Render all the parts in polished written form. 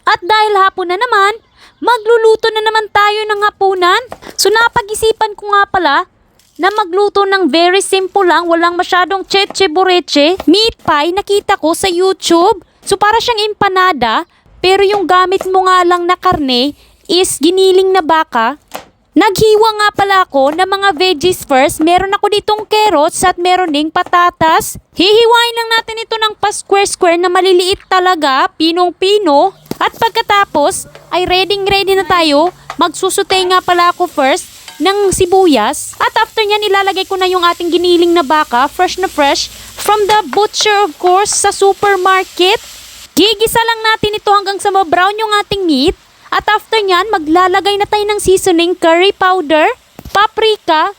At dahil hapon na naman, magluluto na naman tayo ng hapunan. So napag-isipan ko nga pala na magluto ng very simple lang, walang masyadong cheche boreche, meat pie, nakita ko sa YouTube. So para siyang empanada, pero yung gamit mo nga lang na karne is giniling na baka. Naghiwa nga pala ako ng mga veggies first. Meron ako ditong carrots at meron ding patatas. Hihiwain lang natin ito ng pa-square-square na maliliit talaga, pinong-pino. At pagkatapos ay ready na tayo. Magsusutay nga pala ako first ng sibuyas. At after nyan, ilalagay ko na yung ating giniling na baka, fresh na fresh, from the butcher of course, sa supermarket. Gigisa lang natin ito hanggang sa ma-brown yung ating meat. At after nyan, maglalagay na tayo ng seasoning, curry powder, paprika,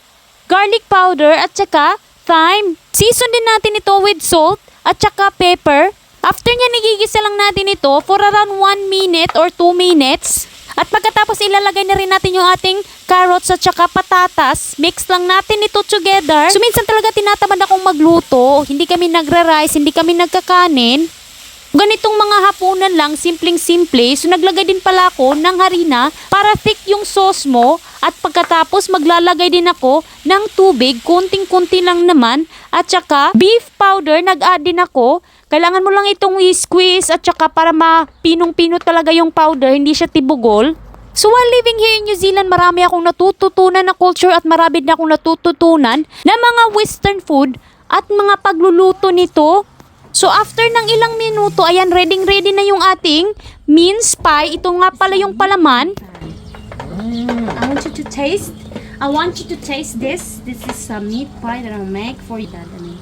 garlic powder, at saka thyme. Season din natin ito with salt at saka pepper. After nyan, igigisa lang natin ito for around 1 minute or 2 minutes. At pagkatapos ilalagay na rin natin yung ating carrots at saka patatas. Mix lang natin ito together. So minsan talaga tinatamad akong magluto. Hindi kami nagra-rice, hindi kami nagkakanin. Ganitong mga hapunan lang, simpleng-simple. So naglagay din pala ako ng harina para thick yung sauce mo. At pagkatapos maglalagay din ako ng tubig, kunting-kunti lang naman. At saka beef powder, nag-add din ako. Kailangan mo lang itong i-squeeze at saka para mapinong-pino talaga yung powder, hindi siya tibugol. So while living here in New Zealand, marami akong natututunan na culture at marami din akong natututunan na mga western food at mga pagluluto nito. So after ng ilang minuto, ayan, ready na yung ating mince pie. Ito nga pala yung palaman. I want you to taste. I want you to taste this. This is a meat pie that I'll make for you, Daddy.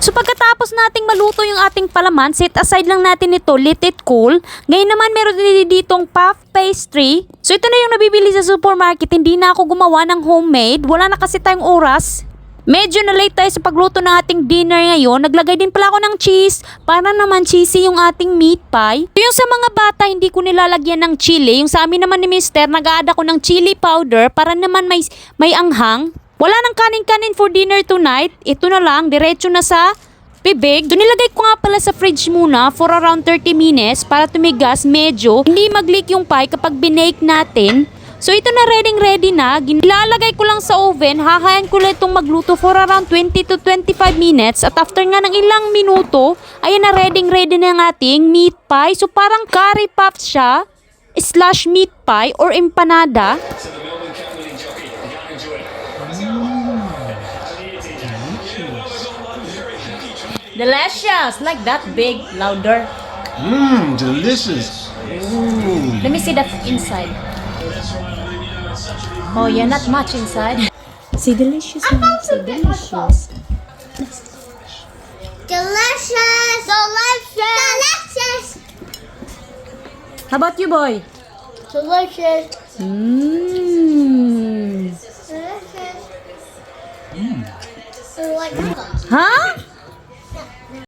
So pagkatapos nating maluto yung ating palaman, set aside lang natin ito, let it cool. Ngayon naman meron din ditong puff pastry. So ito na yung nabibili sa supermarket, hindi na ako gumawa ng homemade. Wala na kasi tayong oras. Medyo na late tayo sa pagluto ng ating dinner ngayon. Naglagay din pala ako ng cheese para naman cheesy yung ating meat pie. So yung sa mga bata, hindi ko nilalagyan ng chili. Yung sa amin naman ni Mister, nag-a-add ako ng chili powder para naman may anghang. Wala nang kanin-kanin for dinner tonight. Ito na lang, diretso na sa bibig. So nilagay ko nga pala sa fridge muna for around 30 minutes para tumigas medyo. Hindi mag-leak yung pie kapag binake natin. So ito na ready na. Gilalagay ko lang sa oven. Hahayan ko lang itong magluto for around 20 to 25 minutes. At after nga ng ilang minuto, ayan na ready na yung ating meat pie. So parang curry puff siya / meat pie or empanada. Delicious! Like that big, louder. Delicious. Ooh. Let me see the inside. Oh yeah, not much inside. See, delicious, man. See, delicious. Delicious! Delicious! How about you, boy? Delicious! Mmm. Delicious! Like Huh?